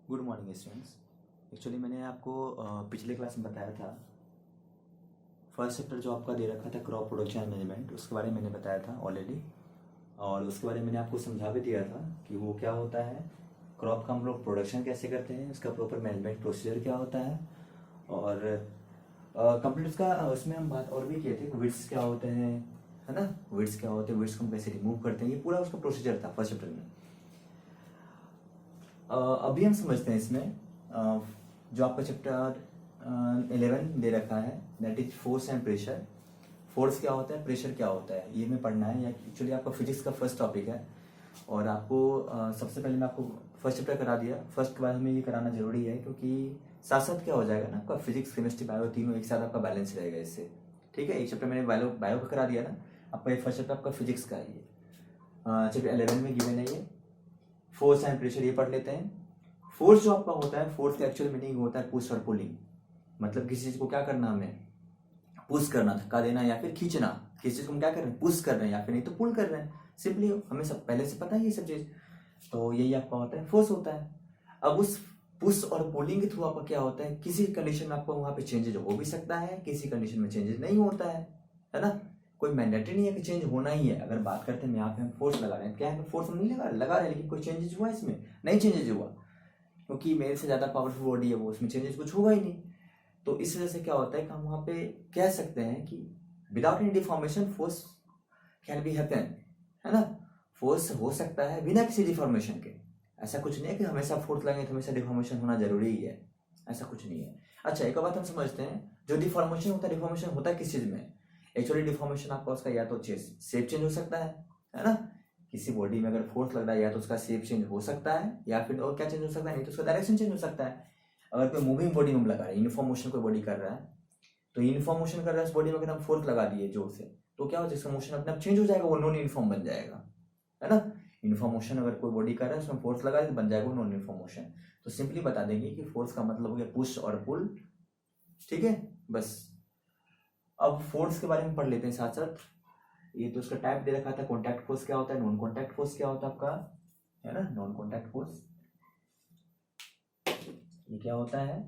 Good morning students. Actually मैंने आपको पिछले क्लास में बताया था, फर्स्ट चैप्टर जो आपका दे रखा था क्रॉप प्रोडक्शन मैनेजमेंट, उसके बारे में मैंने बताया था ऑलरेडी। और उसके बारे में मैंने आपको समझा भी दिया था कि वो क्या होता है, क्रॉप का हम लोग प्रोडक्शन कैसे करते हैं, उसका प्रॉपर मैनेजमेंट प्रोसीजर क्या होता है। और कंप्लीट उसका उसमें हम बात और भी किए थे, विड्स क्या होते हैं, है ना, विड्स क्या होते हैं, विड्स को हम कैसे रिमूव करते हैं, ये पूरा उसका प्रोसीजर था फर्स्ट चैप्टर में। अभी हम समझते हैं इसमें जो आपका चैप्टर 11 दे रखा है, that is force and pressure. Force क्या होता है, प्रेशर क्या होता है, ये हमें पढ़ना है। एक्चुअली आपका फिजिक्स का फर्स्ट टॉपिक है और आपको सबसे पहले मैं आपको फर्स्ट चैप्टर करा दिया। फर्स्ट के बाद हमें ये कराना जरूरी है क्योंकि साथ साथ क्या हो जाएगा ना, आपका फिजिक्स केमिस्ट्री बायो तीनों एक साथ आपका बैलेंस रहेगा इससे। ठीक है, एक चैप्टर मैंने बायो का करा दिया ना, आपका ये फर्स्ट चैप्टर आपका फिजिक्स का है। ये चैप्टर 11 में गिवन है ये फोर्स एंड प्रेशर, ये पढ़ लेते हैं। फोर्स जो आपका होता है, फोर्स का एक्चुअल मीनिंग होता है पुश और पुलिंग। मतलब किसी चीज को क्या करना, हमें पुश करना, धक्का देना या फिर खींचना। किसी चीज को हम क्या कर रहे हैं, पुश कर रहे हैं या फिर नहीं तो पुल कर रहे हैं। सिंपली हमें सब पहले से पता है ये सब चीज, तो यही आपका होता है फोर्स होता है। अब उस पुश और पुलिंग के थ्रू आपका क्या होता है, किसी कंडीशन में आपको वहां पे चेंजेज हो भी सकता है, किसी कंडीशन में चेंजेस नहीं होता है ना। कोई मैंडेटरी नहीं है कि चेंज होना ही है। अगर बात करते हैं यहाँ पे हम फोर्स लगा रहे हैं, क्या है, फोर्स हम नहीं लगा रहे हैं, लेकिन कोई चेंजेस हुआ इसमें, नहीं चेंजेस हुआ क्योंकि मेरे से ज़्यादा पावरफुल बॉडी है वो, उसमें चेंजेस कुछ होगा ही नहीं। तो इस वजह से क्या होता है कि हम वहाँ पे कह सकते हैं कि without any deformation force can be happen, है ना। फोर्स हो सकता है बिना किसी डिफॉर्मेशन के। ऐसा कुछ नहीं है कि हमेशा फोर्स लगेंगे तो हमेशा डिफॉर्मेशन होना जरूरी ही है, ऐसा कुछ नहीं है। अच्छा, एक बात हम समझते हैं, जो डिफॉर्मेशन होता है किस चीज़ में। एक्चुअली डिफॉर्मेशन आपका उसका या तो शेप चेंज हो सकता है ना। किसी बॉडी में अगर फोर्स लग रहा है या तो उसका शेप चेंज हो सकता है या फिर और क्या चेंज हो सकता है, नहीं तो उसका डायरेक्शन चेंज हो सकता है। अगर कोई मूविंग बॉडी में लगा रहे हैं, यूनिफॉर्म मोशन कोई बॉडी कर रहा है, तो यूनिफॉर्म मोशन कर रहा है उस बॉडी में अगर हम फोर्स लगा दिए जोर से, तो क्या हो, जिसका मोशन अपने आप चेंज हो जाएगा, वो नॉन यूनिफॉर्म बन जाएगा, है ना। यूनिफॉर्म मोशन अगर कोई बॉडी कर रहा है उसमें फोर्स लगा तो बन जाएगा नॉन यूनिफॉर्म मोशन। तो सिंपली बता देंगे कि फोर्स का मतलब हो गया पुश और पुल। ठीक है, बस। अब फोर्स के बारे में पढ़ लेते हैं साथ साथ। ये तो उसका टाइप दे रखा था, कॉन्टैक्ट फोर्स क्या होता है, नॉन कॉन्टैक्ट फोर्स क्या होता है आपका, है ना। नॉन कॉन्टैक्ट फोर्स ये क्या होता है,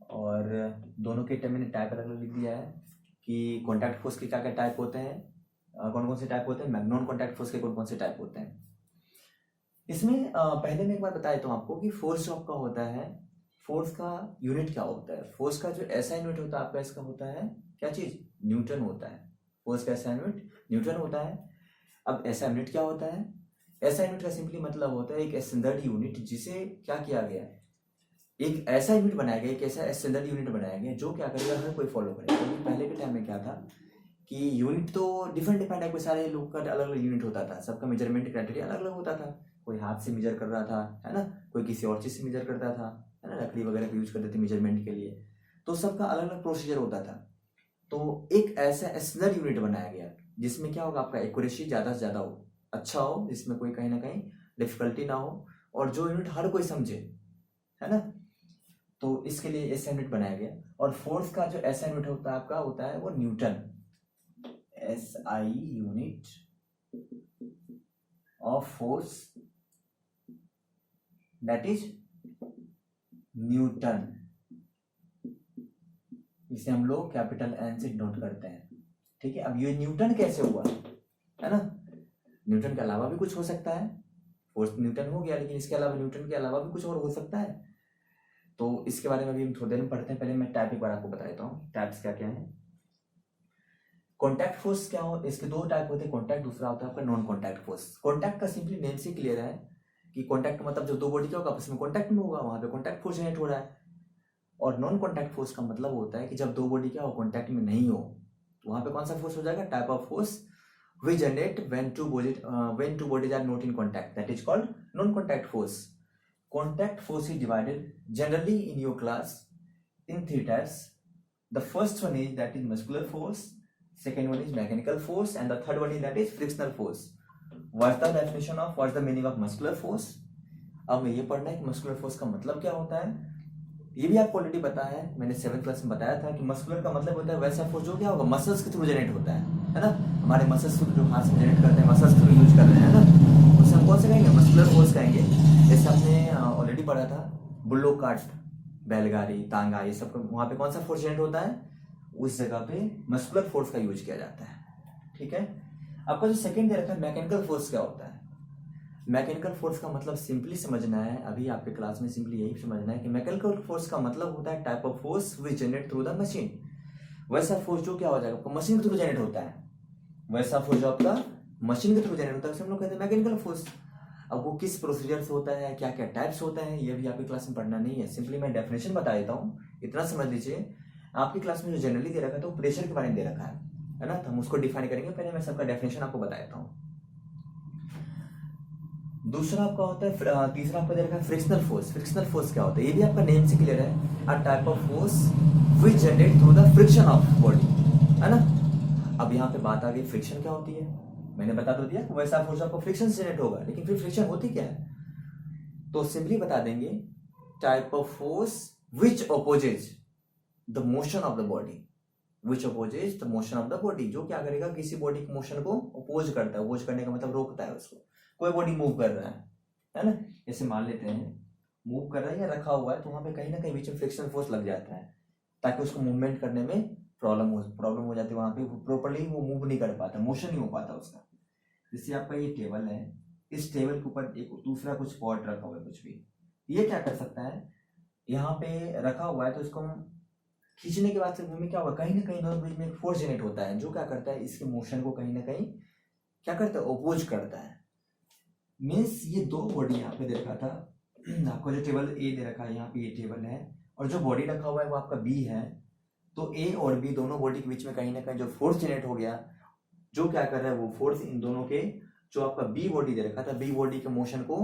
और दोनों के मैंने टाइप अलग अलग लिख दिया है कि कॉन्टैक्ट फोर्स के क्या क्या टाइप होते हैं, कौन कौन से टाइप होते हैं, नॉन कॉन्टैक्ट फोर्स के कौन कौन से टाइप होते हैं। इसमें पहले मैं एक बार बताया तो आपको कि फोर्स जो आपका होता है, फोर्स का यूनिट क्या होता है। फोर्स का जो ऐसा यूनिट होता है आपका, इसका होता है क्या चीज, न्यूटन होता है। फोर्स का ऐसा यूनिट न्यूटन होता है। अब ऐसा यूनिट क्या होता है, ऐसा यूनिट का सिंपली मतलब होता है एक स्टैंडर्ड यूनिट जिसे क्या किया गया है, एक ऐसा यूनिट बनाया गया, एक ऐसा स्टैंडर्ड यूनिट बनाया गया जो क्या करेगा, हर कोई फॉलो करेगा। क्योंकि पहले के टाइम में क्या था कि यूनिट तो डिफरेंट है, कोई सारे लोग का अलग अलग यूनिट होता था, सबका मेजरमेंट क्राइटेरिया अलग अलग होता था। कोई हाथ से मेजर कर रहा था, है ना, कोई किसी और चीज से मेजर करता था, है ना, लकड़ी वगैरह का यूज करते थे मेजरमेंट के लिए। तो सबका अलग अलग प्रोसीजर होता था। तो एक ऐसा स्टैंडर्ड यूनिट बनाया गया जिसमें क्या होगा, आपका एक्यूरेसी ज़्यादा से ज़्यादा हो, अच्छा हो, जिसमें कोई कहीं ना कहीं डिफिकल्टी ना हो, और जो यूनिट हर कोई समझे, है ना। तो इसके लिए ऐसा यूनिट बनाया गया। और फोर्स का जो ऐसा यूनिट होता है आपका, होता है वो Newton, SI unit of force, that is Newton. इसे हम लोग कैपिटल N से नोट करते हैं। ठीक है, अब ये न्यूटन कैसे हुआ, है ना। न्यूटन के अलावा भी कुछ हो सकता है, फोर्स न्यूटन हो गया, लेकिन इसके अलावा न्यूटन के अलावा भी कुछ और हो सकता है। तो इसके बारे में भी हम थोड़ी देर में पढ़ते हैं। पहले मैं टाइप एक बार आपको बता देता हूँ, टाइप्स क्या क्या है। कॉन्टैक्ट फोर्स क्या हो, इसके दो टाइप होते हैं, कॉन्टैक्ट, दूसरा होता है आपका नॉन कॉन्टैक्ट फोर्स। कॉन्टैक्ट का सिंपली नेम से क्लियर है कि कॉन्टैक्ट मतलब जो दो बॉडी क्या होगा आपस में कॉन्टैक्ट में होगा, वहां पे कॉन्टैक्ट फोर्स जनरेट हो रहा है। और नॉन कॉन्टैक्ट फोर्स का मतलब होता है कि जब दो बॉडी क्या हो, कॉन्टैक्ट में नहीं हो, तो वहां पे कौन सा फोर्स हो जाएगा, type of force we generate when two bodies are not in contact, that is called non contact force. Contact force is divided generally in your class in three types. The first one is that is muscular force, second one is mechanical force, and the third one is that is frictional force. What's the definition of, what's the meaning of muscular force? अब मैं ये पढ़ना है कि muscular force का मतलब क्या होता है। ये भी आपको ऑलरेडी पता है, मैंने 7th क्लास में बताया था कि मस्कुलर का मतलब होता है वैसा फोर्स जो क्या होगा, मसल्स के थ्रू जनरेट होता है ना। हमारे मसल्स थ्रू जो हाथ से जनरेट करते हैं, मसल्स थ्रू यूज कर रहे हैं ना, उससे हम कौन से कहेंगे, मस्कुलर फोर्स कहेंगे। जैसे आपने ऑलरेडी पढ़ा था, बुल्लो काट, बैलगाड़ी, तांगा, ये सब वहां पे कौन सा फोर्स जनरेट होता है, उस जगह पे मस्कुलर फोर्स का यूज किया जाता है। ठीक है, आपका जो सेकंड दे रखा है मैकेनिकल फोर्स क्या होता है। मैकेनिकल फोर्स का मतलब सिंपली समझना है, अभी आपके क्लास में सिंपली यही समझना है कि मैकेनिकल फोर्स का मतलब होता है type of force which generate through the machine. वैसा फोर्स जो क्या हो जाएगा, आपका मशीन के थ्रू जनरेट होता है, वैसा फोर्स जो आपका मशीन के थ्रू जनरेट होता है उसे हम लोग कहते हैं मैकेनिकल फोर्स। अब वो किस प्रोसीजर से होता है, क्या क्या टाइप्स होता है, ये भी आपकी क्लास में पढ़ना नहीं है, सिंपली मैं डेफिनेशन बता देता हूँ, इतना समझ लीजिए। आपकी क्लास में जो जनरली दे रखा है तो प्रेशर के बारे में दे रखा है ना, तो हम उसको डिफाइन करेंगे, पहले मैं सबका डेफिनेशन आपको बता देता हूँ। दूसरा आपका होता है, तीसरा आपका दे रखा है फ्रिक्शनल फोर्स। फ्रिक्शनल फोर्स क्या होता है, ये भी आपका नेम से क्लियर है, a type of force which generate through the friction of body, है ना। अब यहाँ पे बात आ गई फ्रिक्शन क्या होती है, मैंने बता तो दिया वैसा फोर्स आपको फ्रिक्शन से जनरेट होगा, लेकिन फिर फ्रिक्शन होती क्या है, तो सिंपली बता देंगे type of force which opposes the motion of the body, which opposes the motion of the body, जो क्या करेगा किसी बॉडी के मोशन को अपोज करता है, अपोज करने का मतलब रोकता है उसको। कोई बॉडी मूव कर रहा है ना, जैसे मान लेते हैं मूव कर रहा है या रखा हुआ है, तो वहां पे कहीं ना कहीं बीच में फ्रिक्शन फोर्स लग जाता है, ताकि उसको मूवमेंट करने में प्रॉब्लम हो जाती है, वहां पे प्रॉपर्ली वो मूव नहीं कर पाता, मोशन नहीं हो पाता उसका। जैसे आपका ये टेबल है, इस टेबल के ऊपर एक दूसरा कुछ पॉट रखा हुआ है, कुछ भी, ये क्या कर सकता है, यहाँ पे रखा हुआ है तो इसको हम खींचने के बाद से में क्या होगा, कहीं ना कहीं दोनों बीच में एक फोर्स जनरेट होता है, जो क्या करता है इसके मोशन को कहीं ना कहीं क्या करता है, अपोज करता है। मीन्स ये दो बॉडी यहाँ पे दे रखा था, आपको जो टेबल ए दे रखा है, यहाँ पे ये टेबल है, और जो बॉडी रखा हुआ है वो आपका बी है, तो ए और बी दोनों बॉडी के बीच में कहीं ना कहीं जो फोर्स जनरेट हो गया, जो क्या कर रहा है वो फोर्स इन दोनों के, जो आपका बी बॉडी दे रखा था, बी बॉडी के मोशन को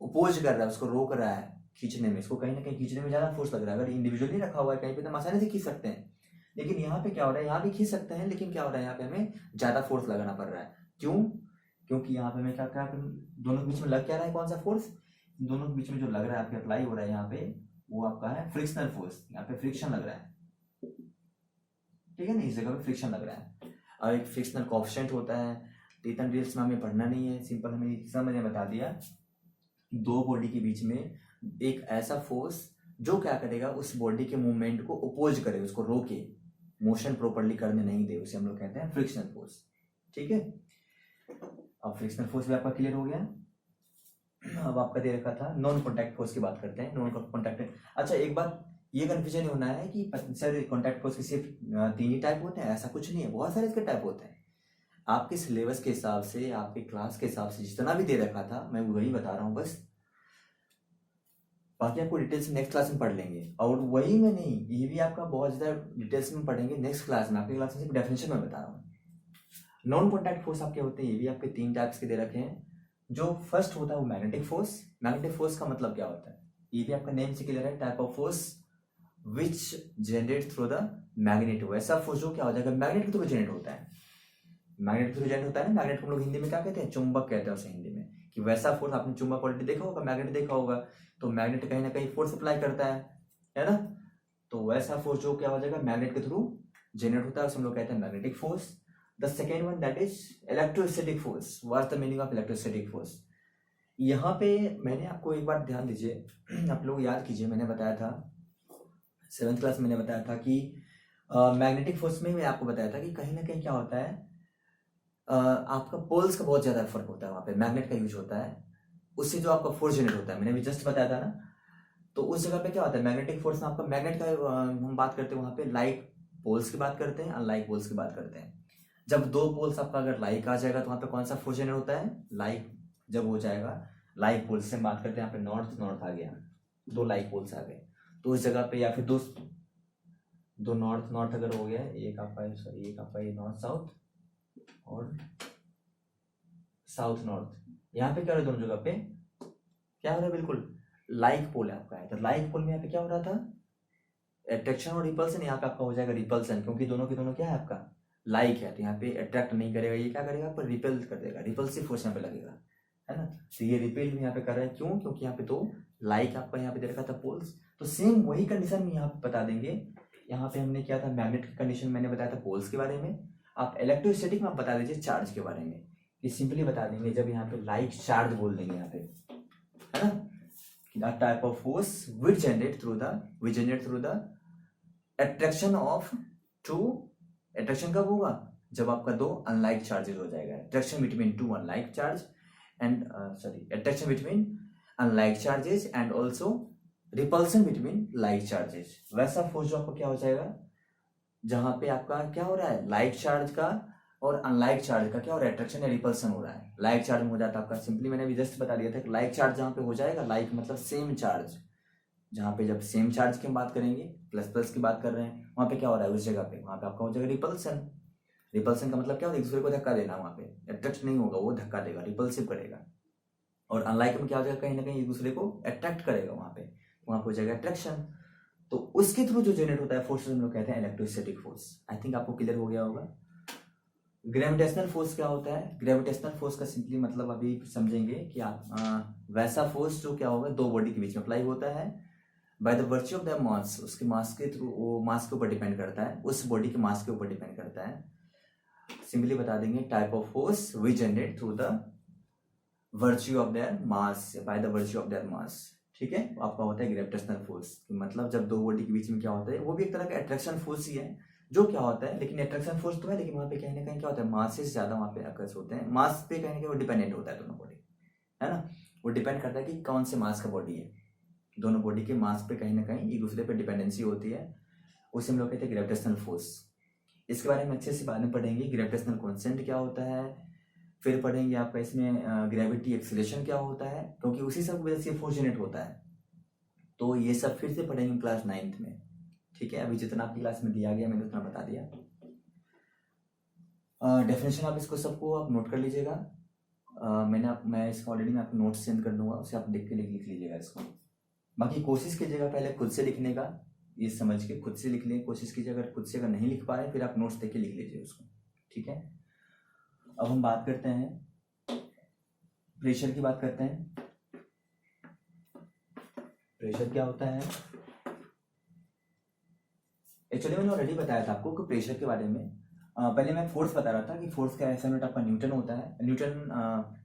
अपोज कर रहा है, उसको रोक रहा है खींचने में, इसको कहीं ना कहीं खींचने में ज्यादा फोर्स लग रहा है। अगर इंडिविजुअली रखा हुआ है कहीं पे तो हम आसानी से खींच सकते हैं, लेकिन यहाँ पे क्या हो रहा है, यहाँ भी खींच सकते हैं, लेकिन क्या हो रहा है यहाँ पे हमें ज्यादा फोर्स लगाना पड़ रहा है। क्यों, क्योंकि यहाँ पे हमें क्या क्या दोनों के बीच में लग क्या रहा है, कौन सा फोर्स, दोनों के बीच में जो लग रहा है आपके अप्लाई हो रहा है यहाँ पे, वो आपका है फ्रिक्शनल फोर्स, यहाँ पे फ्रिक्शन लग रहा है, ठीक है ना, इस जगह पे फ्रिक्शन लग रहा है। और एक फ्रिक्शनल कोएफिशिएंट होता है, तो इतना डिटेल्स में हमें पढ़ना नहीं है, सिंपल हमें सब मैंने बता दिया, दो बॉडी के बीच में एक ऐसा फोर्स जो क्या करेगा उस बॉडी के मूवमेंट को अपोज करे, उसको रोके, मोशन प्रॉपर्ली करने नहीं दे, उसे हम लोग कहते हैं फ्रिक्शनल फोर्स। ठीक है, अब फ्रिक्शनल फोर्स भी आपका क्लियर हो गया। अब आपका दे रखा था नॉन कॉन्टैक्ट फोर्स की बात करते हैं। नॉन कॉन्टैक्ट, अच्छा एक बात ये कंफ्यूजन होना है कि सर कॉन्टैक्ट फोर्स के सिर्फ 3 ही टाइप होते हैं, ऐसा कुछ नहीं है, बहुत सारे इसके टाइप होते हैं। आपके सिलेबस के हिसाब से, आपके क्लास के हिसाब से जितना भी दे रखा था मैं वही बता रहा हूँ बस, बाकी आपको डिटेल्स नेक्स्ट क्लास में पढ़ लेंगे, और वही में नहीं, ये भी आपका बहुत ज़्यादा डिटेल्स में पढ़ेंगे नेक्स्ट क्लास में, आपकी क्लास में सिर्फ डेफिनेशन में बता रहा हूँ। नॉन कॉन्टैक्ट फोर्स आपके होते हैं, ये भी आपके 3 टाइप्स के दे रखे हैं। जो फर्स्ट होता है वो मैग्नेटिक फोर्स। मैग्नेटिक फोर्स का मतलब क्या होता है, ये भी आपका नेम से क्लियर है, type of force which generate through the magnet, वैसा फोर्स जो क्या हो जाएगा मैग्नेट के थ्रू जनरेट होता है। मैग्नेट थ्रू जनरेट होता है ना, मैग्नेट को हम लोग हिंदी में क्या कहते हैं, चुंबक कहते हैं उसे हिंदी में, कि वैसा फोर्स, आपने चुंबक क्वालिटी देखा होगा, मैग्नेट देखा होगा, तो मैग्नेट कहीं ना कहीं फोर्स अप्लाई करता है ना, तो वैसा फोर्स जो क्या हो जाएगा मैग्नेट के थ्रू जनरेट होता है, उसे हम लोग कहते हैं magnetic force. The second one that is electrostatic force. What's the meaning of electrostatic force, यहाँ पे मैंने आपको एक बार ध्यान दीजिए, आप लोग याद कीजिए, मैंने बताया था 7th क्लास में मैंने बताया था कि मैग्नेटिक फोर्स में मैं आपको बताया था कि कहीं ना कहीं क्या होता है, आपका पोल्स का बहुत ज्यादा फर्क होता है, वहाँ पे मैग्नेट का यूज होता है, उससे जो आपका फोर्स जनरेट होता है, मैंने भी जस्ट बताया था ना, तो उस जगह पे क्या होता है मैग्नेटिक फोर्स में आपका मैग्नेट का हम बात करते हैं वहाँ पे लाइक पोल्स की बात करते हैं, अनलाइक पोल्स की बात करते हैं। जब दो पोल्स आपका अगर लाइक आ जाएगा तो वहाँ पे कौन सा फोर्स जनरेट होता है, लाइक जब हो जाएगा, लाइक पोल्स से बात करते हैं, यहाँ पे नॉर्थ नॉर्थ आ गया, 2 लाइक पोल्स आ गए, तो उस जगह पे, या फिर दो नॉर्थ नॉर्थ अगर हो गया, एक आपका ये नॉर्थ साउथ और साउथ नॉर्थ, यहाँ पे क्या हो रहा है दोनों जगह पे क्या हो रहा है, बिल्कुल लाइक पोल है आपका है, तो लाइक पोल में यहाँ पे क्या हो रहा था, अट्रैक्शन और रिपल्सन, यहाँ पे आपका हो जाएगा रिपल्सन, क्योंकि दोनों के दोनों क्या है आपका लाइक है, तो यहाँ पे अट्रैक्ट नहीं करेगा, ये क्या करेगा आपको रिपेल कर देगा, रिपल्सिव फोर्स यहाँ पे लगेगा, है ना, तो ये रिपेल भी यहाँ पे कर रहा है, क्यों, क्योंकि यहाँ पे तो लाइक आपका यहाँ पे दे रखा था पोल्स, तो सेम वही कंडीशन में यहाँ पे बता देंगे। यहाँ पे हमने क्या था मैग्नेट की कंडीशन मैंने बताया था पोल्स के बारे में, आप इलेक्ट्रोस्टैटिक में आप बता दीजिए चार्ज के बारे में, ये सिंपली बता देंगे जब यहाँ पे लाइक चार्ज बोल देंगे यहाँ पे, है ना, A type of force we generate through the attraction of two, attraction कब होगा जब आपका दो अनलाइक चार्जेस हो जाएगा, attraction between two unlike charge and attraction between unlike charges and also repulsion between like charges। वैसा फोर्स जो आपका क्या हो जाएगा जहां पे आपका क्या हो रहा है, लाइक चार्ज का और अनलाइक चार्ज का क्या हो रहा है, अट्रैक्शन या रिपल्सन हो रहा है। लाइक चार्ज में हो जाता है आपका, सिंपली मैंने अभी जस्ट बता दिया था कि लाइक चार्ज जहां पे हो जाएगा, लाइक मतलब सेम चार्ज, जहां पे जब सेम चार्ज की हम बात करेंगे, प्लस प्लस की बात कर रहे हैं, वहां पे क्या हो रहा है उस जगह पे, वहां पे आपका हो जाएगा रिपल्सन। रिपल्सन का मतलब क्या होता है, एक दूसरे को धक्का देना, वहां पे अट्रैक्ट नहीं होगा, वो धक्का देगा, रिपल्सिव करेगा। और अनलाइक में क्या हो जाएगा, कहीं ना कहीं एक दूसरे को अट्रैक्ट करेगा, वहां पे हो जाएगा अट्रैक्शन। तो उसके थ्रू जो जनरेट होता है फोर्स हम लोग कहते हैं इलेक्ट्रोस्टैटिक फोर्स। आई थिंक आपको क्लियर हो गया होगा। ग्रेविटेशनल फोर्स क्या होता है, ग्रेविटेशनल फोर्स का सिंपली मतलब अभी समझेंगे कि आप वैसा फोर्स जो क्या होगा दो बॉडी के बीच में अप्लाई होता है bye the virtue of the mass, उसके मास के थ्रू, वो मास के ऊपर डिपेंड करता है, उस बॉडी के मास के ऊपर डिपेंड करता है। सिंपली बता देंगे type of force we generate through the virtue of their mass, by the virtue of their mass. ठीक है, आपका होता है ग्रेविटेशनल फोर्स, मतलब जब दो बॉडी के बीच में क्या होता है, वो भी एक तरह का अट्रैक्शन फोर्स ही है जो क्या होता है, लेकिन अट्रैक्शन फोर्स तो है, लेकिन वहां पे कहीं ना कहीं क्या होता है, मास से ज्यादा वहां पे अकर्स होते हैं, मास पे कहीं ना कहीं वो डिपेंडेंट होता है दोनों बॉडी, है ना, वो डिपेंड करता है कि कौन से मास का बॉडी है, दोनों बॉडी के मास पे कहीं ना कहीं एक दूसरे पे डिपेंडेंसी होती है, उसे हम लोग कहते हैं ग्रेविटेशनल फोर्स। इसके बारे में अच्छे से बाद में पढ़ेंगे, ग्रेविटेशनल कॉन्स्टेंट क्या होता है, फिर पढ़ेंगे आपका इसमें ग्रेविटी एक्सीलरेशन क्या होता है, क्योंकि उसी सब वजह से फोर्स जनरेट होता है। तो ये सब फिर से पढ़ेंगे क्लास 9th में। ठीक है, अभी जितना आपकी क्लास में दिया गया मैंने उतना बता दिया। डेफिनेशन आप इसको सबको आप नोट कर लीजिएगा। मैं इसको ऑलरेडी मैं आपको नोट्स सेंड कर दूंगा, उसे आप देख के लिख लीजिएगा इसको। बाकी कोशिश कीजिएगा पहले खुद से लिखने का, ये समझ के खुद से लिख लें, कोशिश कीजिए, अगर खुद से अगर नहीं लिख पा रहे फिर आप नोट्स देख के लिख लीजिए उसको। ठीक है, अब हम बात करते हैं प्रेशर की, बात करते हैं प्रेशर क्या होता है। एक्चुअली मैंने ऑलरेडी बताया था आपको कि प्रेशर के बारे में, पहले मैं फोर्स बता रहा था कि फोर्स का ऐसा यूनिट आपका न्यूटन होता है, न्यूटन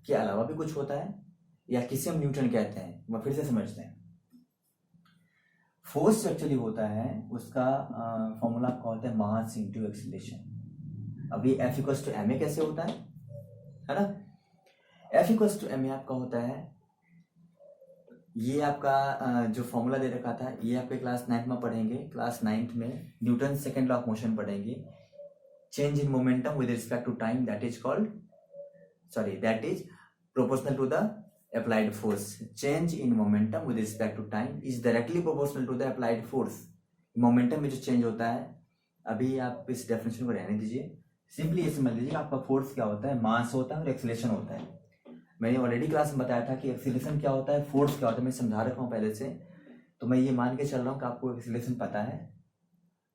के अलावा भी कुछ होता है या किसे हम न्यूटन कहते हैं, वह फिर से समझते हैं। फोर्स जो एक्चुअली होता है उसका फॉर्मूला आपका होता है मास इंटू एक्सीलरेशन। अभी F इक्वल्स टू ma कैसे होता है ना, F इक्वल्स टू ma आपका होता है, ये आपका जो फॉर्मूला दे रखा था ये आपके क्लास 9th में पढ़ेंगे। क्लास 9th में Newton second law of motion पढ़ेंगे, change in momentum with respect to time, that is proportional to the applied force। change in momentum with respect to time is directly proportional to the applied force। Momentum में जो change होता है, अभी आप इस definition को रहने दीजिए, सिंपली ये समझ लीजिए आपका फोर्स क्या होता है, मास होता है और एक्सीलरेशन होता है। मैंने ऑलरेडी क्लास में बताया था कि एक्सीलरेशन क्या होता है, फोर्स क्या होता है, मैं समझा रखा हूँ पहले से, तो मैं ये मान के चल रहा हूँ कि आपको एक्सीलरेशन पता है।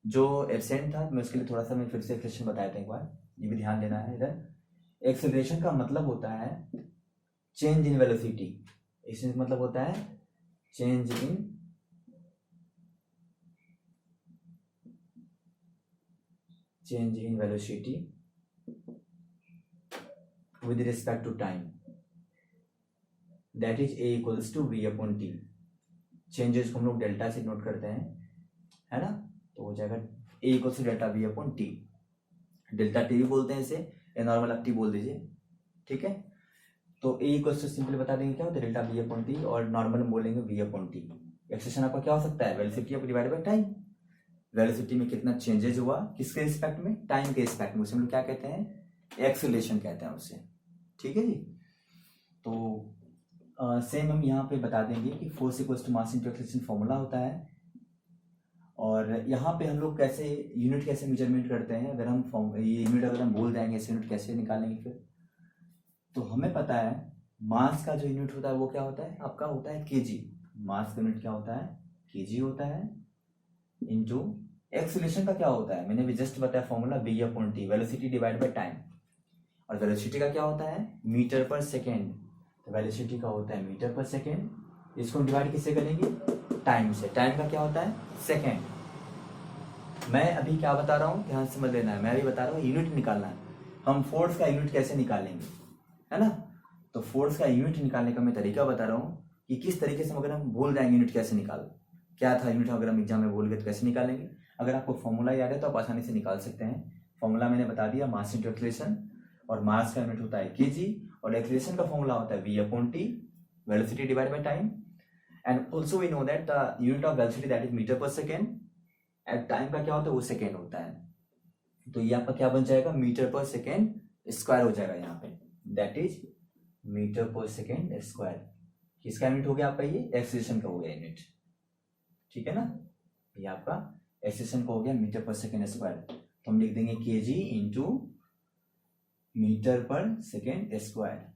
जो एब्सेंट था मैं उसके लिए थोड़ा सा मैं फिर से एक्सीलरेशन बताया था एक बार, ये भी ध्यान देना है इधर। एक्सीलरेशन का मतलब होता है चेंज इन वेलोसिटी, इसमें मतलब होता है change in velocity with respect to time, that is a equals to v upon T. Changes को हम लोग डेल्टा से नोट करते हैं, है ना, तो हो जाएगा a equals to delta v upon T. Delta T भी बोलते हैं इसे, या नॉर्मल आप टी बोल दीजिए। ठीक है, तो a इक्वल्स टू सिंपली बता देंगे क्या होता है डेल्टा v अपॉन टी, और नॉर्मल बोलेंगे v अपॉन टी। एक्सेशन आपका क्या हो सकता है, वेलोसिटी आप डिवाइड बाय टाइम, वेलोसिटी में कितना चेंजेस हुआ किसके रिस्पेक्ट में, टाइम के रिस्पेक्ट में, उसे हम लोग क्या कहते हैं, एक्सीलरेशन कहते हैं उसे। ठीक है जी, तो सेम हम यहाँ पे बता देंगे कि force equals to mass into acceleration formula होता है। और यहाँ पे हम लोग कैसे यूनिट कैसे मेजरमेंट करते हैं, अगर हम ये यूनिट अगर हम भूल जाएंगे ऐसे यूनिट कैसे निकालेंगे फिर, तो हमें पता है मास का जो यूनिट होता है वो क्या होता है, आपका होता है केजी। मास का यूनिट क्या होता है, केजी होता है, इनटू एक्सीलरेशन का क्या होता है, मैंने भी जस्ट बताया formula v upon T, velocity divide by time. और वेलोसिटी का क्या होता है, मीटर पर सेकेंड, तो वेलोसिटी का होता है मीटर पर सेकेंड, इसको डिवाइड किससे करेंगे, टाइम से। टाइम का क्या होता है, सेकेंड। मैं अभी क्या बता रहा हूँ ध्यान समझ लेना है, मैं अभी बता रहा हूँ यूनिट निकालना है, हम फोर्स का यूनिट कैसे निकालेंगे, है ना। तो फोर्स का यूनिट निकालने का मैं तरीका बता रहा हूँ कि किस तरीके से अगर हम भूल जाएंगे यूनिट कैसे निकाल, क्या था यूनिट अगर हम एग्जाम में भूल गए तो कैसे निकालेंगे। अगर आपको फॉर्मूला याद है तो आप आसानी से निकाल सकते हैं। फॉर्मूला मैंने बता दिया, मास इंटू एक्सीलरेशन, और मास का यूनिट होता है केजी, और एक्सीलरेशन का फॉर्मूला होता है v/t, velocity divide by time, and also we know that the unit of velocity that is metre per second, at time का क्या होता है वो सेकेंड होता है। तो ये आपका क्या बन जाएगा, मीटर पर सेकेंड स्क्वायर हो जाएगा यहाँ पे, that is metre per second square. किसका यूनिट हो गया आपका, ये एक्सीलरेशन का हो गया यूनिट, ठीक है ना। ये आपका एक्सीलरेशन का हो गया मीटर पर सेकेंड स्क्वायर, तो हम लिख देंगे KG into metre per second square.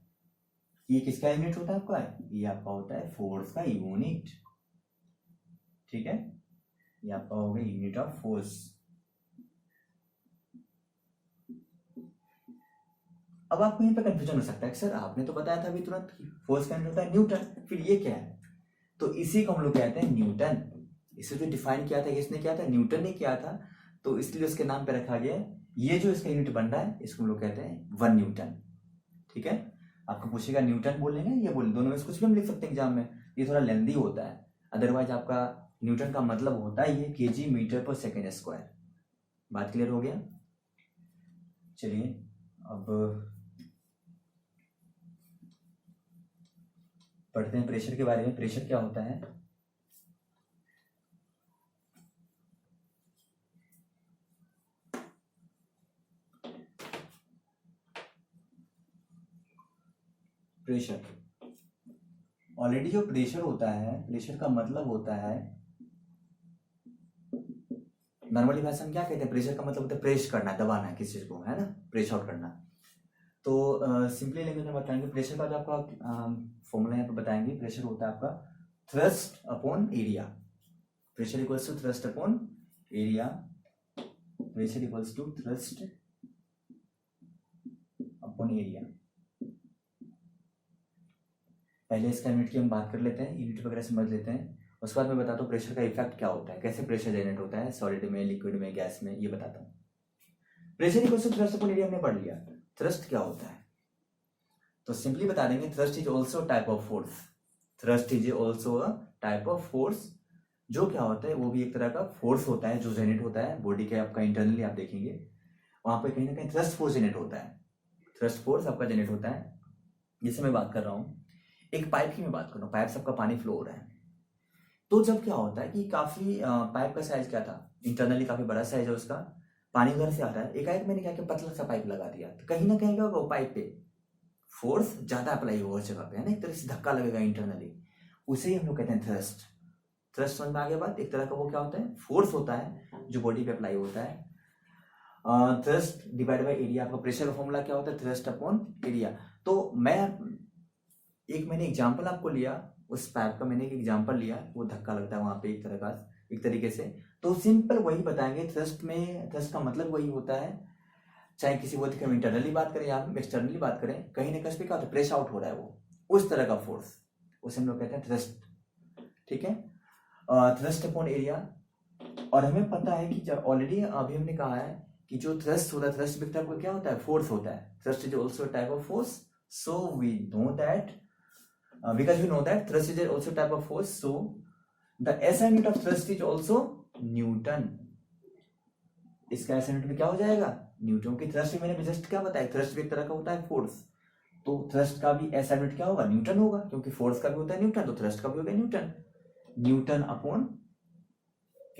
ये किसका यूनिट होता है आपका, ये आपका होता है फोर्स का यूनिट, ठीक है। ये आपका हो गया यूनिट ऑफ फोर्स। अब आपको यहाँ पे कंफ्यूजन हो सकता है कि सर आपने तो बताया था अभी तुरंत फोर्स का यूनिट होता है न्यूटन, फिर ये क्या है। तो इसी को हम लोग कहते हैं न्यूटन। इसे जो डिफाइन किया था किसने किया था, न्यूटन ने किया था, तो इसलिए उसके नाम पे रखा गया है। ये जो इसका यूनिट बन रहा है इसको हम लोग कहते हैं 1 न्यूटन, ठीक है। आपको पूछेगा न्यूटन बोलेंगे ये बोले, दोनों में से कुछ भी हम लिख सकते हैं एग्जाम में, ये थोड़ा लेंदी होता है। अदरवाइज आपका न्यूटन का मतलब होता है ये KG metre per second square. बात क्लियर हो गया। चलिए अब पढ़ते हैं प्रेशर के बारे में। प्रेशर क्या होता है, प्रेशर ऑलरेडी जो प्रेशर होता है, प्रेशर का मतलब होता है, नॉर्मली भाषा में क्या कहते हैं, प्रेशर का मतलब होता है प्रेस करना, दबाना है किसी चीज को, है ना, प्रेस आउट करना। तो सिंपली लैंग्वेज में बताएंगे प्रेशर का जो आपका फॉर्मूला यहाँ पे बताएंगे। प्रेशर होता है आपका thrust upon area. Pressure equals to thrust upon area, pressure equals to thrust upon area. पहले इसका यूनिट की हम बात कर लेते हैं, यूनिट वगैरह समझ लेते हैं, उसके बाद मैं बताता हूँ प्रेशर का इफेक्ट क्या होता है, कैसे प्रेशर जनरेट होता है सॉलिड में, लिक्विड में, गैस में, ये बताता हूँ। Pressure equals to thrust upon area हमने पढ़ लिया। थ्रस्ट क्या होता है तो सिंपली बता देंगे, thrust is also type of force. Thrust is also a type of force, जो क्या होता है वो भी एक तरह का फोर्स होता है जो जनरेट होता है बॉडी के आपका इंटरनली। आप देखेंगे वहां पे कहीं ना कहीं थ्रस्ट फोर्स जनरेट होता है, थ्रस्ट फोर्स आपका जनरेट होता है। जैसे मैं बात कर रहा हूँ, एक पाइप की मैं बात कर रहा हूँ, पाइप से आपका पानी फ्लो हो रहा है, तो जब क्या होता है कि काफी पाइप का साइज क्या था, इंटरनली काफी बड़ा साइज है उसका, पानी उधर से आ रहा है, एकाएक मैंने क्या किया, पतला सा पाइप लगा दिया, तो कहीं ना कहीं क्या होगा, वो पाइप पे फोर्स ज्यादा अप्लाई होगा उस जगह पे, है ना, एक तरह से धक्का लगेगा इंटरनली, उसे ही हम लोग कहते हैं थ्रस्ट। थ्रस्ट समझ में आगे बात, एक तरह का वो क्या होता है, फोर्स होता है जो बॉडी पे अप्लाई होता है। थ्रस्ट डिवाइड बाय एरिया, आपका प्रेशर का फॉर्मूला क्या होता है, थ्रस्ट अपॉन एरिया। तो मैंने एग्जांपल आपको लिया, उस पाइप का मैंने एक एग्जांपल लिया, वो धक्का लगता है वहां पे एक तरीके से, तो सिंपल वही बताएंगे। थ्रस्ट का मतलब वही होता है, चाहे किसी वो हम इंटरनली बात करें या हम एक्सटर्नली बात करें, कहीं ना कहीं क्या होता है, प्रेस आउट हो रहा है वो, उस तरह का फोर्स, उसे हम लोग कहते हैं थ्रस्ट, ठीक है। थ्रस्ट अपॉन एरिया, और हमें पता है कि जब ऑलरेडी अभी हमने कहा है कि जो थ्रस्ट होता है, थ्रस्ट भी टाइप का क्या होता है, फोर्स होता है। Thrust is also type of force, so we know that because we know that thrust is also type of force, so the SI unit of thrust is also Newton। इसका SI unit में क्या हो जाएगा, Newton की। Thrust मैंने just क्या बताया, thrust भी एक तरह का होता है फोर्स, तो थ्रस्ट का भी SI unit क्या होगा, न्यूटन होगा, क्योंकि फोर्स का भी होता है न्यूटन, तो थ्रस्ट का भी होगा Newton. Newton upon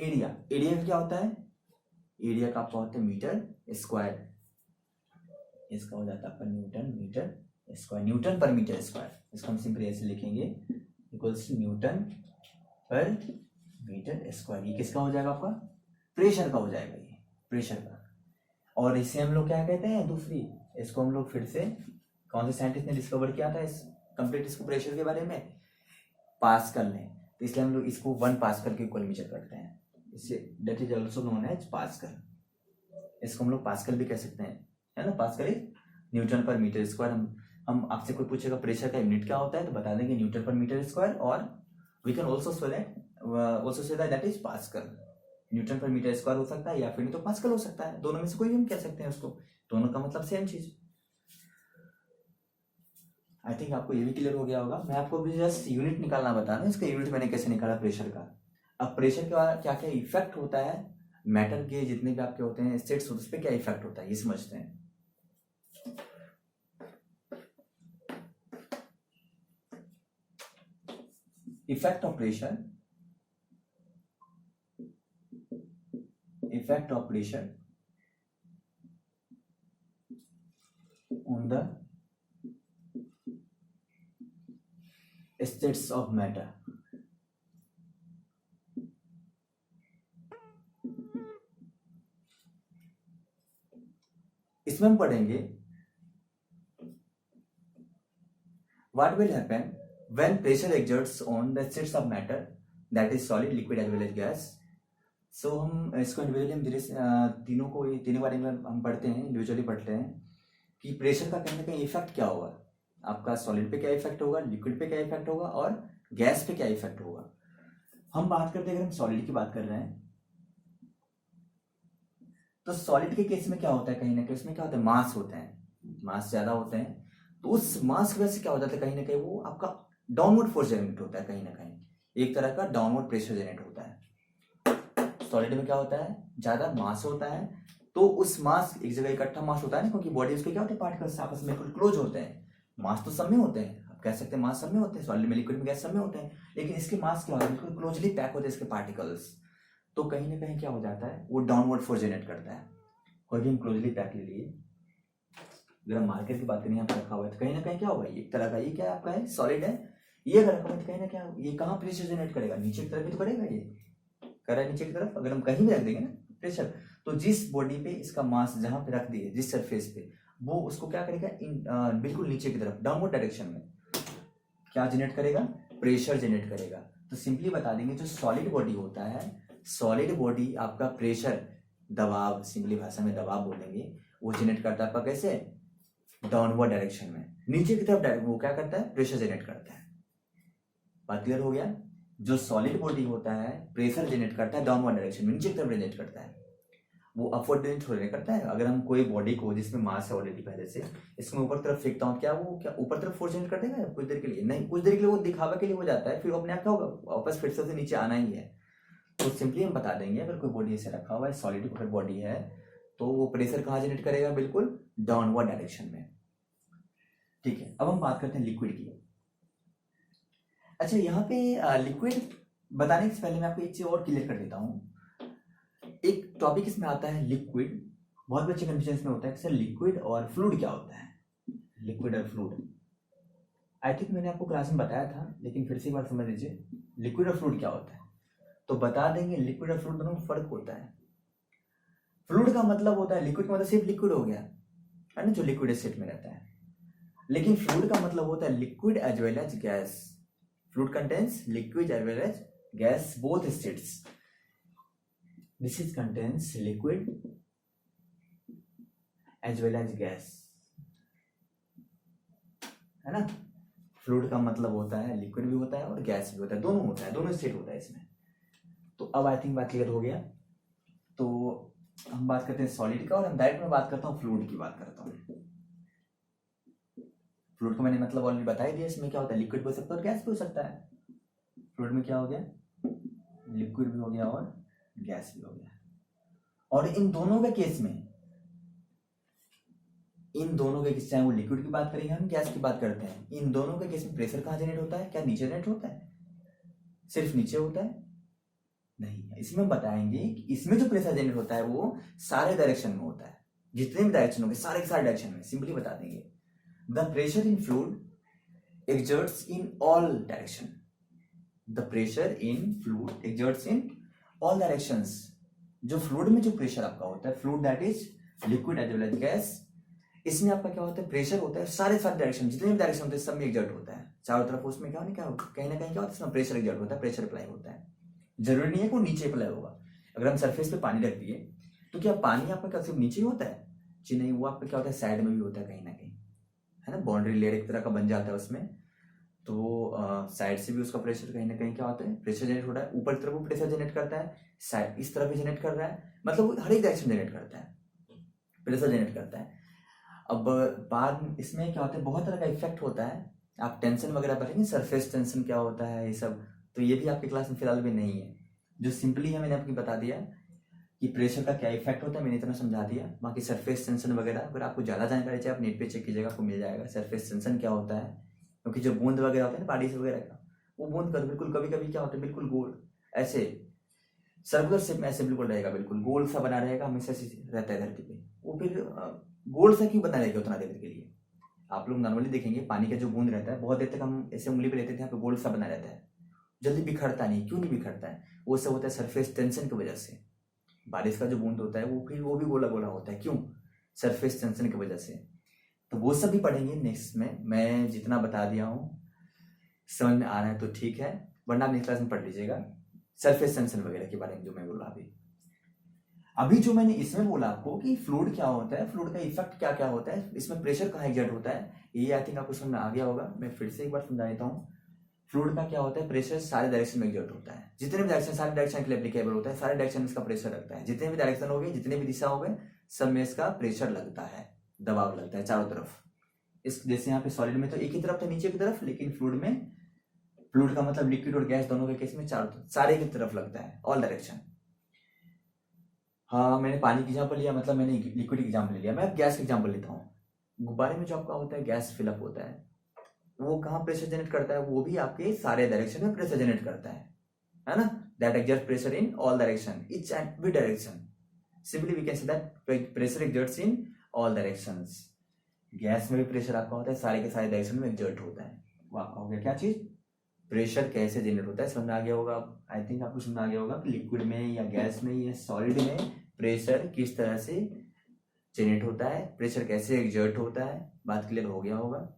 area, area क्या होता है, एरिया का आपका होता है मीटर स्क्वायर, इसका हो जाता है आपका Newton metre square, Newton per metre square. इसको हम सिंपली ऐसे लिखेंगे, equals to Newton per metre square. ये किसका हो जाएगा, आपका प्रेशर का हो जाएगा, ये प्रेशर का। और इसे हम लोग क्या कहते हैं, दूसरी, इसको हम लोग फिर से, कौन से साइंटिस्ट ने डिस्कवर किया था इस कंप्लीट इसको प्रेशर के बारे में, पास्कल ने, तो इसलिए हम लोग इसको 1 पास्कल के इक्वल मेजर करते हैं, इससे that is also known as pascal. इसको हम लोग पास्कल भी कह सकते हैं, है ना, pascal is Newton per metre square. हम आपसे कोई पूछेगा प्रेशर का यूनिट क्या होता है, तो बता देंगे न्यूटन पर मीटर स्क्वायर, और we can also say that is pascal. Newton per metre square हो सकता है या फिर नहीं तो पास्कल हो सकता है, दोनों में से कोई भी हम कह सकते हैं उसको, दोनों का मतलब सेम चीज। आई थिंक आपको ये भी क्लियर हो गया होगा। मैं आपको भी जस्ट यूनिट निकालना बता रहा हूँ, इसका यूनिट मैंने कैसे निकाला प्रेशर का। अब प्रेशर का क्या क्या इफेक्ट होता है, मैटर के जितने भी आपके होते हैं स्टेट्स उस पर क्या इफेक्ट होता है ये समझते हैं। Effect of pressure, effect of pressure on the states of matter। इसमें हम पढ़ेंगे what will happen when pressure exerts on the states of matter that is solid, liquid as well as gas। सो हम इसको इंडिविजुअली हम धीरे से तीनों को तीनों बारे में हम पढ़ते हैं, इंडिविजुअली पढ़ते हैं कि प्रेशर का कहीं ना कहीं इफेक्ट क्या होगा, आपका सॉलिड पे क्या इफेक्ट होगा, लिक्विड पे क्या इफेक्ट होगा और गैस पे क्या इफेक्ट होगा। हम बात करते हैं, अगर हम सॉलिड की बात कर रहे हैं तो सॉलिड के केस में क्या होता है, कहीं ना कहीं उसमें क्या होता है, मास होते हैं, मास ज्यादा होते हैं, तो उस मास की वजह से क्या होता है, कहीं ना कहीं वो आपका डाउनवर्ड फोर्स जनरेट होता है, कहीं ना कहीं एक तरह का डाउनवर्ड प्रेशर जनरेट होता है। सॉलिड में क्या होता है, ज्यादा मास होता है, तो उस मास एक जगह इकट्ठा मास होता है ना, क्योंकि बॉडी उसके क्या होते हैं, पार्टिकल्स आपस में क्लोज होते हैं। मास तो सब में होते हैं, आप कह सकते हैं मास सब में होते हैं, सॉलिड में, लिक्विड में, गैस सब में होते हैं, लेकिन इसके मास क्या होता है, बिल्कुल क्लोजली पैक होते हैं इसके पार्टिकल्स, तो कहीं ना कहीं क्या हो जाता है, वो डाउनवर्ड फोर्स जनरेट करता है। कोई भी हम क्लोजली पैक ले लिए, अगर हम मार्केट की बात करें, यहाँ पर रखा हुआ है तो कहीं ना कहीं क्या होगा, एक तरह का ये क्या आपका है, सॉलिड है, ये अगर रखा हुआ है कहीं ना क्या, ये कहाँ प्रेशर जनरेट करेगा, नीचे की तरफ ही तो करेगा, ये कर रहा है नीचे की तरफ। अगर हम कहीं भी रख देंगे ना प्रेशर, तो जिस बॉडी पे इसका मास जहां पे रख दिए, जिस सरफेस पे, वो उसको क्या करेगा, बिल्कुल नीचे की तरफ डाउनवर्ड डायरेक्शन में क्या जनरेट करेगा, प्रेशर जनरेट करेगा। तो सिंपली बता देंगे, जो सॉलिड बॉडी होता है, सॉलिड बॉडी आपका प्रेशर, दबाव, सिंपली भाषा में दबाव बोलेंगे, वो जनरेट करता है आपका कैसे, डाउनवर्ड डायरेक्शन में, नीचे की तरफ वो क्या करता है, प्रेशर जनरेट करता है। बात क्लियर हो गया। जो सॉलिड बॉडी होता है प्रेशर जनरेट करता है डाउनवर्ड डायरेक्शन में, नीचे की तरफ जनरेट करता है, वो अपवर्ड जनरेट थोड़ी करता है। अगर हम कोई बॉडी को जिसमें मास है ऑलरेडी पहले से, इसमें ऊपर तरफ फेंकता हूँ, क्या वो क्या ऊपर तरफ फोर्स जनरेट कर देगा कुछ देर के लिए, नहीं, कुछ देर के लिए वो दिखावा के लिए हो जाता है, फिर अपने आप क्या होगा, वापस फिर से नीचे आना ही है। तो सिंपली हम बता देंगे, अगर कोई बॉडी ऐसे रखा हुआ है, सॉलिड अगर बॉडी है, तो वो प्रेशर कहाँ जनरेट करेगा, बिल्कुल डाउनवर्ड डायरेक्शन में। ठीक है, अब हम बात करते हैं लिक्विड की। अच्छा, यहाँ पे लिक्विड बताने से पहले मैं आपको एक चीज और क्लियर कर देता हूँ। एक टॉपिक इसमें आता है लिक्विड, बहुत बच्चे कंफ्यूजन में होता है कि सर लिक्विड और फ्लूइड क्या होता है, लिक्विड और फ्लूइड। आई थिंक मैंने आपको क्लास में बताया था, लेकिन फिर से एक बार समझ लीजिए, लिक्विड और फ्लूइड क्या होता है। तो बता देंगे, लिक्विड और फ्लूइड दोनों में फर्क होता है। फ्लूइड का मतलब होता है, लिक्विड का मतलब सिर्फ लिक्विड हो गया है ना, जो लिक्विड स्टेट में रहता है, लेकिन फ्लूइड का मतलब होता है liquid as well as gas. Fluid contains liquid as well as gas, both states। This is contains liquid as well as gas, है ना। फ्लूइड का मतलब होता है लिक्विड भी होता है और गैस भी होता है, दोनों होता है, दोनों स्टेट होता है इसमें। तो अब आई थिंक बात क्लियर हो गया। तो हम बात करते हैं सॉलिड का, और हम डायरेक्ट में बात करता हूँ फ्लूइड की बात करता हूँ। फ्लूइड का मैंने मतलब ऑलरेडी बता ही दिया, इसमें क्या होता है, लिक्विड भी हो सकता है और गैस भी हो सकता है। फ्लूइड में क्या हो गया, लिक्विड भी हो गया और गैस भी हो गया। और इन दोनों के केस में, इन दोनों के केस, चाहे वो लिक्विड की बात करेंगे हम, गैस की बात करते हैं, इन दोनों के केस में प्रेशर कहाँ जनरेट होता है, क्या नीचे जनरेट होता है, सिर्फ नीचे होता है, नहीं। इसमें बताएंगे कि इसमें जो प्रेशर जनरेट होता है वो सारे डायरेक्शन में होता है, जितने भी डायरेक्शन होंगे सारे के सारे डायरेक्शन में। सिंपली बता देंगे, the pressure in fluid exerts in all direction. The pressure in fluid exerts in all directions। जो फ्लूइड में जो प्रेशर आपका होता है, fluid that is liquid as well as gas, इसमें आपका क्या होता है, प्रेशर होता है सारे डायरेक्शन, जितने भी डायरेक्शन होते हैं सब में एक्सर्ट होता है, चारों तरफ। उसमें क्या होता है, कहीं ना कहीं क्या होता है, इसमें प्रेशर एक्सर्ट होता है, प्रेशर अप्लाई होता है। जरूरी नहीं है कि वो नीचे अप्लाई होगा। अगर हम सरफेस पे पानी रख दिए, तो क्या पानी आपका क्या सिर्फ नीचे ही होता है, जी नहीं, वो आपका क्या होता है, साइड में भी होता है कहीं ना कहीं, है ना। बाउंड्री लेयर एक तरह का बन जाता है उसमें, तो साइड से भी उसका प्रेशर कहीं ना कहीं क्या होता है, प्रेशर जनरेट हो रहा है। ऊपर की तरफ वो प्रेशर जनरेट करता है, साइड इस तरफ भी जनरेट कर रहा है, मतलब वो हर एक डायरेक्शन जनरेट करता है, प्रेशर जनरेट करता है। अब बाद इसमें क्या होता है, बहुत तरह का इफेक्ट होता है। आप टेंशन वगैरह पढ़ेंगे, सरफेस टेंशन क्या होता है, ये सब तो ये भी आपकी क्लास में फिलहाल भी नहीं है। जो सिंपली है मैंने आपको बता दिया कि प्रेशर का क्या इफेक्ट होता है, मैंने इतना समझा दिया। बाकी सरफेस टेंशन वगैरह अगर आपको ज़्यादा जानकारी चाहिए आप नेट पे चेक कीजिएगा, आपको मिल जाएगा सरफेस टेंशन क्या होता है। क्योंकि जो बूंद वगैरह होता है ना बारिश वगैरह का, वो बूंद का बिल्कुल कभी कभी क्या होता है, बिल्कुल गोल ऐसे सर्कुलर शेप में ऐसे बिल्कुल रहेगा, बिल्कुल गोल सा बना रहेगा, हमेशा से रहता है धरती पे। वो फिर गोल सा क्यों बना रहेगा उतना देर के लिए? आप लोग नॉर्मली देखेंगे पानी का जो बूंद रहता है, बहुत देर तक हम ऐसे उंगली पे लेते थे, यहाँ पे गोल सा बना रहता है, जल्दी बिखरता नहीं। क्यों नहीं बिखरता है? वो सब होता है सरफेस टेंशन की वजह से। बारिश का जो बूंद होता है वो फिर वो भी गोला गोला होता है, क्यों? सरफेस टेंशन की वजह से। तो वो सब भी पढ़ेंगे नेक्स्ट में। मैं जितना बता दिया हूँ समझ में आ रहा है तो ठीक है, वरना आप नेक्स्ट क्लास में पढ़ लीजिएगा सरफेस टेंशन वगैरह के बारे में जो मैं बोला अभी जो मैंने इसमें बोला आपको कि फ्लूइड क्या होता है, फ्लूइड का इफेक्ट क्या क्या होता है, इसमें प्रेशर कहाँ एग्जर्ट होता है, ये आई थिंक आपको समझ में आ गया होगा। मैं फिर से एक बार समझा देता हूँ। फ्लूइड का क्या होता है, प्रेशर सारे डायरेक्शन में एग्जर्ट होता है। जितने भी डायरेक्शन, सारे डायरेक्शन के लिए एप्लीकेबल होता है, सारे डायरेक्शन में इसका प्रेशर लगता है। जितने भी डायरेक्शन हो गए, जितने भी दिशा हो गए, सब में इसका प्रेशर लगता है, दबाव लगता है चारों तरफ। इस जैसे यहाँ पे सॉलिड में तो एक ही तरफ था, नीचे की तरफ, लेकिन फ्लूइड में, फ्लूइड का मतलब लिक्विड और गैस दोनों के केस में चारों सारे की तरफ लगता है, ऑल डायरेक्शन। हाँ, मैंने पानी की एग्जाम्पल लिया, मतलब मैंने लिक्विड की एग्जाम्पल लिया। मैं अब गैस का एग्जाम्पल लेता हूँ। गुब्बारे में जो आपका होता है गैस फिलअप होता है, वो कहाँ प्रेशर जनरेट करता है? वो भी आपके सारे डायरेक्शन में प्रेशर जनरेट करता है ना? That exert pressure in all direction, each and every direction. Simply we can say that pressure exerts in all directions. Gas में भी प्रेशर आपका होता है, सारे के सारे डायरेक्शन में एक्सर्ट होता है। वो आपका हो गया क्या चीज, प्रेशर कैसे जनरेट होता है। समझ में आ गया होगा, आई थिंक आपको समझ में आ गया होगा कि लिक्विड में या गैस में या सॉलिड में प्रेशर किस तरह से जनरेट होता है, प्रेशर कैसे एक्सर्ट होता है। बात क्लियर हो गया होगा।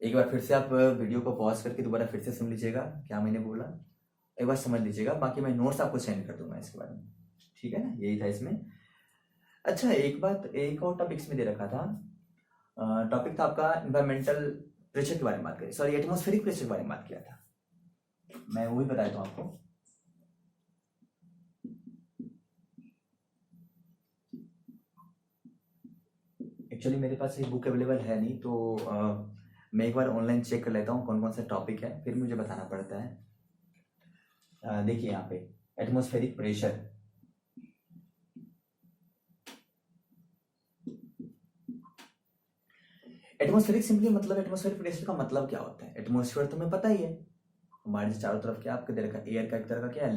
एक बार फिर से आप वीडियो को पॉज करके दोबारा फिर से सुन लीजिएगा क्या मैंने बोला, एक बार समझ लीजिएगा। बाकी मैं नोट्स आपको सेंड कर दूंगा इसके बारे में, ठीक है ना? यही था इसमें। अच्छा, एक बात, एक और टॉपिक इसमें दे रखा था। टॉपिक था आपका इन्वायरमेंटल प्रेशर के बारे में बात करें, सॉरी एटमॉस्फेरिक प्रेशर के बारे में बात किया था। मैं वही बताया था आपको। एक्चुअली मेरे पास ये बुक अवेलेबल है नहीं, तो मैं एक बार ऑनलाइन चेक कर लेता हूँ कौन कौन सा टॉपिक है, फिर मुझे बताना पड़ता है। देखिए यहाँ पे एटमॉस्फेरिक प्रेशर, एटमॉस्फेरिक सिंपली मतलब एटमॉस्फेरिक प्रेशर का मतलब क्या होता है? एटमॉस्फेयर तुम्हें पता ही है, हमारे चारों तरफ क्या आपके तरह का एयर का एक तरह का क्या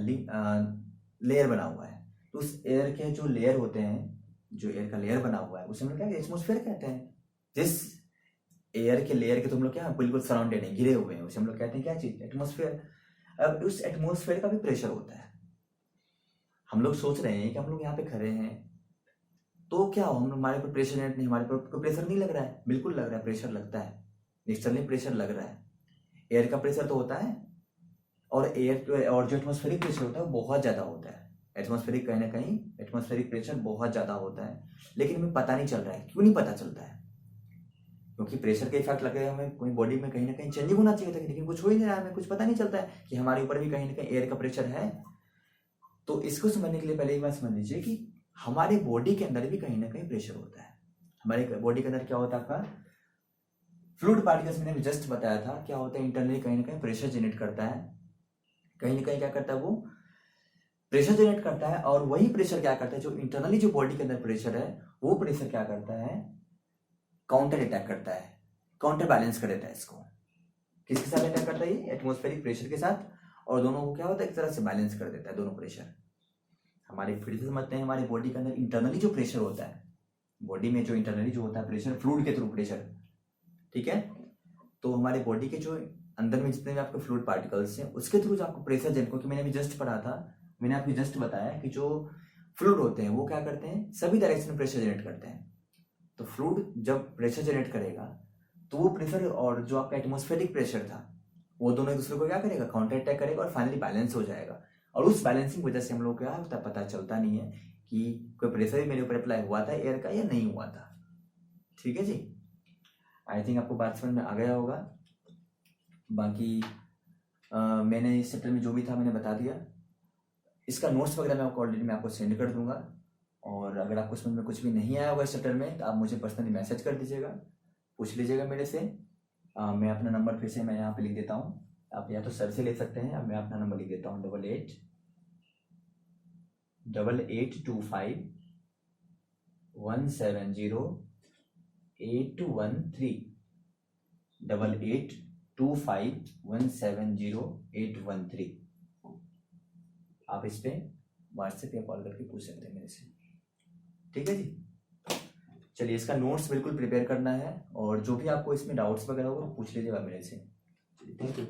लेयर बना हुआ है। तो उस एयर के जो लेयर होते हैं, जो एयर का लेयर बना हुआ है उसे हम लोग क्या एटमॉस्फेयर कहते हैं। जिस एयर के लेयर के तुम लोग क्या बिल्कुल सराउंडेड है, घिरे हुए हैं, उसे हम लोग कहते हैं क्या चीज, एटमॉस्फेयर। अब उस एटमॉस्फेयर का भी प्रेशर होता है। हम लोग सोच रहे हैं कि हम लोग यहाँ पे खड़े हैं तो क्या हो, हम हमारे पर प्रेशर नहीं, हमारे पर कोई प्रेशर नहीं लग रहा है? बिल्कुल लग रहा है, प्रेशर लगता है, नेचुरली प्रेशर लग रहा है। एयर का प्रेशर तो होता है, और एयर और जो एटमॉस्फेरिक प्रेशर होता है वो बहुत ज़्यादा होता है। एटमॉस्फेरिक कहीं ना कहीं एटमॉस्फेरिक प्रेशर बहुत ज़्यादा होता है, लेकिन हमें पता नहीं चल रहा है। क्यों नहीं पता चलता है? क्योंकि प्रेशर के इफेक्ट लगे हमें कोई बॉडी में कहीं ना कहीं चेंजिंग होना चाहिए था, लेकिन कुछ हो ही नहीं रहा है, हमें कुछ पता नहीं चलता है कि हमारे ऊपर भी कहीं ना कहीं एयर का प्रेशर है। तो इसको समझने के लिए पहले एक बात समझ लीजिए कि हमारे बॉडी के अंदर भी कहीं ना कहीं प्रेशर होता है। हमारे बॉडी के अंदर क्या होता है आपका, फ्लूइड पार्टिकल्स मैंने जस्ट बताया था क्या होता है, इंटरनली कहीं ना कहीं प्रेशर जनरेट करता है, कहीं ना कहीं क्या करता है वो प्रेशर जनरेट करता है। और वही प्रेशर क्या करता है, जो इंटरनली जो बॉडी के अंदर प्रेशर है, वो प्रेशर क्या करता है, काउंटर अटैक करता है, काउंटर बैलेंस कर देता है इसको। किसके साथ अटैक करता है ये? एटमॉस्फेरिक प्रेशर के साथ। और दोनों को क्या होता है, एक तरह से बैलेंस कर देता है दोनों प्रेशर। हमारे फिर से समझते हैं, हमारे बॉडी के अंदर इंटरनली जो प्रेशर होता है, बॉडी में जो इंटरनली जो होता है प्रेशर, फ्लूइड के थ्रू प्रेशर, ठीक है? तो हमारे बॉडी के जो अंदर में जितने भी आपके फ्लूइड पार्टिकल्स हैं उसके थ्रू जो आपको प्रेशर जनरेट, क्योंकि मैंने अभी जस्ट पढ़ा था, मैंने आपको जस्ट बताया कि जो फ्लूइड होते हैं वो क्या करते हैं, सभी डायरेक्शन में प्रेशर जनरेट करते हैं। तो फ्लूइड जब प्रेशर जनरेट करेगा तो वो प्रेशर और जो आपका एटमॉस्फेरिक प्रेशर था वो दोनों एक दूसरे को क्या करेगा, काउंटर अटैक करेगा, और फाइनली बैलेंस हो जाएगा। और उस बैलेंसिंग वजह से हम लोग क्या होता है, पता चलता नहीं है कि कोई प्रेशर भी मेरे ऊपर अप्लाई हुआ था एयर का या नहीं हुआ था। ठीक है जी, आई थिंक आपको बात समझ में आ गया होगा। बाकी मैंने इस चैप्टर में जो भी था मैंने बता दिया। इसका नोट्स वगैरह मैं आपको ऑलरेडी मैं आपको सेंड कर दूंगा। और अगर आपको समझ में कुछ भी नहीं आया होगा इस चैप्टर में तो आप मुझे पर्सनली मैसेज कर दीजिएगा, पूछ लीजिएगा मेरे से। मैं अपना नंबर फिर से मैं यहाँ पे लिख देता हूँ, आप या तो सर से ले सकते हैं, अब मैं अपना नंबर लिख देता हूँ 8825170813 8825170813। आप इस पे व्हाट्सएप या कॉल करके पूछ सकते हैं मेरे से, ठीक है जी। चलिए इसका नोट्स बिल्कुल प्रिपेयर करना है और जो भी आपको इसमें डाउट्स वगैरह होगा पूछ लीजिएगा मेरे से। Thank you.